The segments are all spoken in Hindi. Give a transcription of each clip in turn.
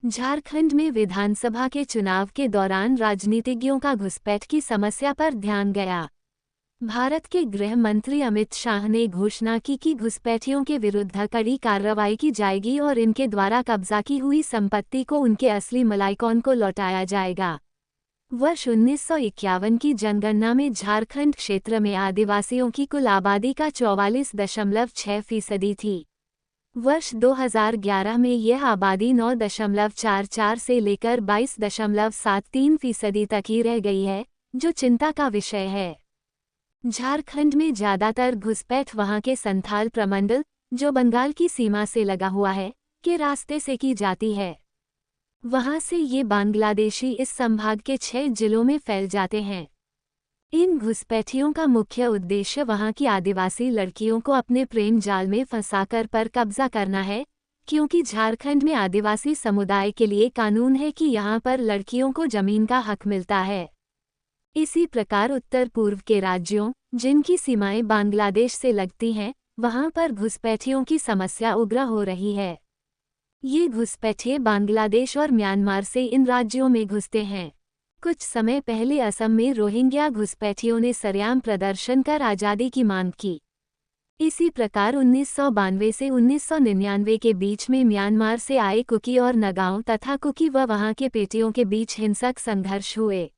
झारखंड में विधानसभा के चुनाव के दौरान राजनीतिज्ञों का घुसपैठ की समस्या पर ध्यान गया। भारत के गृह मंत्री अमित शाह ने घोषणा की कि घुसपैठियों के विरुद्ध कड़ी कार्रवाई की जाएगी और इनके द्वारा कब्जा की हुई संपत्ति को उनके असली मालिकों को लौटाया जाएगा। वर्ष 1951 की जनगणना में झारखंड क्षेत्र में आदिवासियों की कुल आबादी का 44.6% थी। वर्ष 2011 में यह आबादी 9.44 से लेकर 22.73% तक ही रह गई है, जो चिंता का विषय है। झारखंड में ज्यादातर घुसपैठ वहां के संथाल प्रमंडल, जो बंगाल की सीमा से लगा हुआ है, के रास्ते से की जाती है। वहां से ये बांग्लादेशी इस संभाग के 6 जिलों में फैल जाते हैं। इन घुसपैठियों का मुख्य उद्देश्य वहां की आदिवासी लड़कियों को अपने प्रेम जाल में फंसाकर पर कब्जा करना है, क्योंकि झारखंड में आदिवासी समुदाय के लिए कानून है कि यहां पर लड़कियों को जमीन का हक मिलता है। इसी प्रकार उत्तर पूर्व के राज्यों, जिनकी सीमाएं बांग्लादेश से लगती हैं, वहां पर घुसपैठियों की समस्या उग्र हो रही है। ये घुसपैठिए बांग्लादेश और म्यांमार से इन राज्यों में घुसते हैं। कुछ समय पहले असम में रोहिंग्या घुसपैठियों ने सरेआम प्रदर्शन कर आज़ादी की मांग की। इसी प्रकार 1992 से 1999 के बीच में म्यांमार से आए कुकी और नगाओं तथा कुकी व वहां के पेटियों के बीच हिंसक संघर्ष हुए।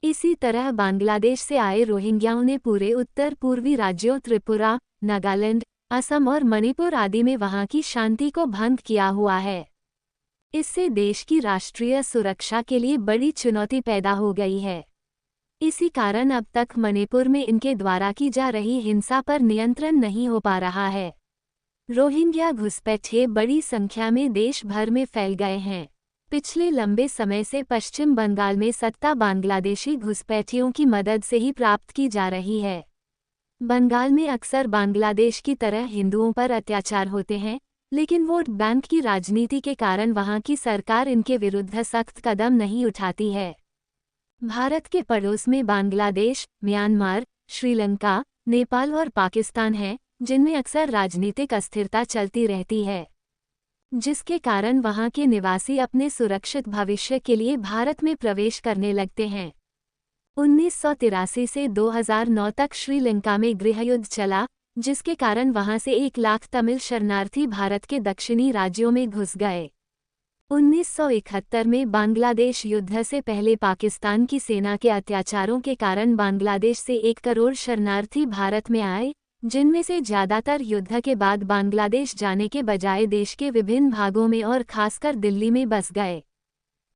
इसी तरह बांग्लादेश से आए रोहिंग्याओं ने पूरे उत्तर पूर्वी राज्यों त्रिपुरा, नागालैंड, असम और मणिपुर आदि में वहां की शांति को भंग किया हुआ है। इससे देश की राष्ट्रीय सुरक्षा के लिए बड़ी चुनौती पैदा हो गई है। इसी कारण अब तक मणिपुर में इनके द्वारा की जा रही हिंसा पर नियंत्रण नहीं हो पा रहा है। रोहिंग्या घुसपैठिए बड़ी संख्या में देश भर में फैल गए हैं। पिछले लंबे समय से पश्चिम बंगाल में सत्ता बांग्लादेशी घुसपैठियों की मदद से ही प्राप्त की जा रही है। बंगाल में अक्सर बांग्लादेश की तरह हिंदुओं पर अत्याचार होते हैं, लेकिन वोट बैंक की राजनीति के कारण वहां की सरकार इनके विरुद्ध सख्त कदम नहीं उठाती है। भारत के पड़ोस में बांग्लादेश, म्यांमार, श्रीलंका, नेपाल और पाकिस्तान हैं, जिनमें अक्सर राजनीतिक अस्थिरता चलती रहती है, जिसके कारण वहां के निवासी अपने सुरक्षित भविष्य के लिए भारत में प्रवेश करने लगते हैं। 1983 से 2009 तक श्रीलंका में गृहयुद्ध चला, जिसके कारण वहां से 1 लाख तमिल शरणार्थी भारत के दक्षिणी राज्यों में घुस गए। 1971 में बांग्लादेश युद्ध से पहले पाकिस्तान की सेना के अत्याचारों के कारण बांग्लादेश से 1 करोड़ शरणार्थी भारत में आए, जिनमें से ज्यादातर युद्ध के बाद बांग्लादेश जाने के बजाय देश के विभिन्न भागों में और खासकर दिल्ली में बस गए।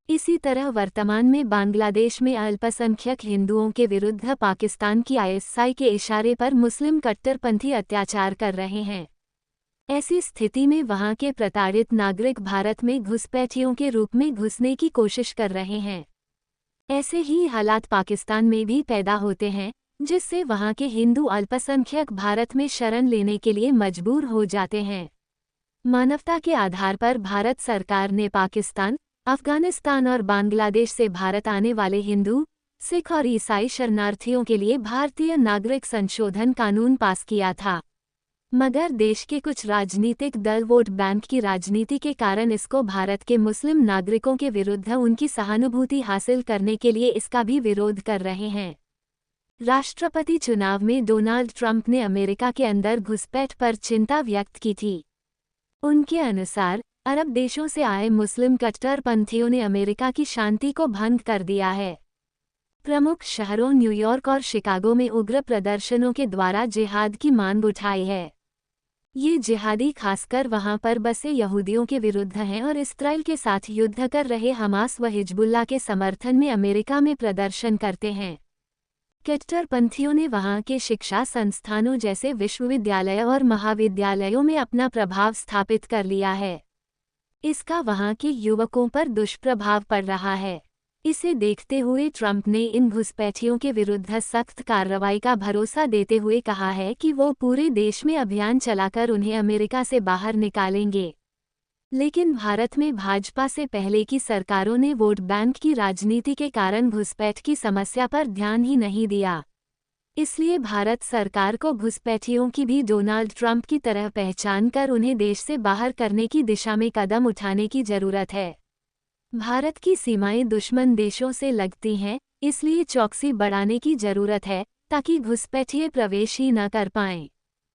इसी तरह वर्तमान में बांग्लादेश में अल्पसंख्यक हिंदुओं के विरुद्ध पाकिस्तान की आईएसआई के इशारे पर मुस्लिम कट्टरपंथी अत्याचार कर रहे हैं। ऐसी स्थिति में वहां के प्रताड़ित नागरिक भारत में घुसपैठियों के रूप में घुसने की कोशिश कर रहे हैं। ऐसे ही हालात पाकिस्तान में भी पैदा होते हैं, जिससे वहां के हिंदू अल्पसंख्यक भारत में शरण लेने के लिए मजबूर हो जाते हैं। मानवता के आधार पर भारत सरकार ने पाकिस्तान, अफगानिस्तान और बांग्लादेश से भारत आने वाले हिंदू, सिख और ईसाई शरणार्थियों के लिए भारतीय नागरिक संशोधन कानून पास किया था, मगर देश के कुछ राजनीतिक दल वोट बैंक की राजनीति के कारण इसको भारत के मुस्लिम नागरिकों के विरुद्ध उनकी सहानुभूति हासिल करने के लिए इसका भी विरोध कर रहे हैं। राष्ट्रपति चुनाव में डोनाल्ड ट्रंप ने अमेरिका के अंदर घुसपैठ पर चिंता व्यक्त की थी। उनके अनुसार अरब देशों से आए मुस्लिम कट्टरपंथियों ने अमेरिका की शांति को भंग कर दिया है। प्रमुख शहरों न्यूयॉर्क और शिकागो में उग्र प्रदर्शनों के द्वारा जिहाद की मांग उठाई है। ये जिहादी खासकर वहां पर बसे यहूदियों के विरुद्ध हैं और इस्राएल के साथ युद्ध कर रहे हमास व हिजबुल्लाह के समर्थन में अमेरिका में प्रदर्शन करते हैं। कट्टरपंथियों ने वहां के शिक्षा संस्थानों जैसे विश्वविद्यालय और महाविद्यालयों में अपना प्रभाव स्थापित कर लिया है। इसका वहां के युवकों पर दुष्प्रभाव पड़ रहा है। इसे देखते हुए ट्रंप ने इन घुसपैठियों के विरुद्ध सख्त कार्रवाई का भरोसा देते हुए कहा है कि वो पूरे देश में अभियान चलाकर उन्हें अमेरिका से बाहर निकालेंगे। लेकिन भारत में भाजपा से पहले की सरकारों ने वोट बैंक की राजनीति के कारण घुसपैठ की समस्या पर ध्यान ही नहीं दिया। इसलिए भारत सरकार को घुसपैठियों की भी डोनाल्ड ट्रंप की तरह पहचान कर उन्हें देश से बाहर करने की दिशा में कदम उठाने की जरूरत है। भारत की सीमाएं दुश्मन देशों से लगती हैं, इसलिए चौकसी बढ़ाने की जरूरत है ताकि घुसपैठिए प्रवेश ही न कर पाएं।